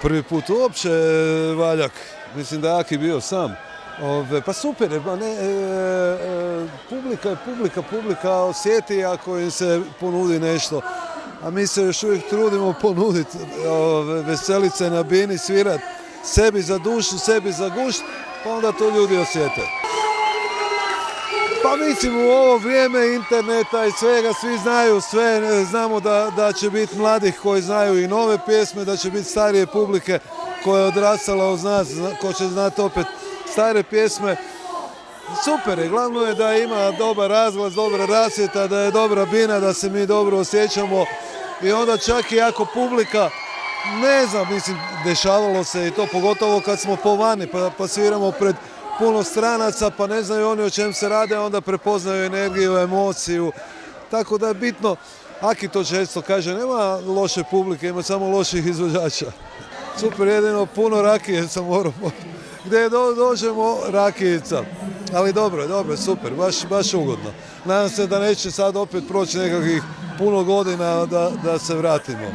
Prvi put uopće Valjak, mislim da je Aki bio sam. Pa super je, publika osjeti ako im se ponudi nešto. A mi se još uvijek trudimo ponuditi veselice na bini, svirati sebi za dušu, sebi za gušt, pa onda to ljudi osjete. Pa mislim u ovo vrijeme interneta i svega, svi znaju sve, znamo da će biti mladih koji znaju i nove pjesme, da će biti starije publike koja je odrastala uz nas, ko će znati opet stare pjesme. Super je, glavno je da ima dobar razglas, dobra rasvjeta, da je dobra bina, da se mi dobro osjećamo i onda čak i ako publika, ne znam, mislim, dešavalo se i to pogotovo kad smo po vani pa sviramo pred puno stranaca, pa ne znaju oni o čem se rade, onda prepoznaju energiju, emociju. Tako da je bitno, Aki to često kaže, nema loše publike, ima samo loših izvođača. Super, jedino puno rakije sam morao, gdje dođemo rakijica. Ali dobro, super, baš ugodno. Nadam se da neće sad opet proći nekakvih puno godina da se vratimo.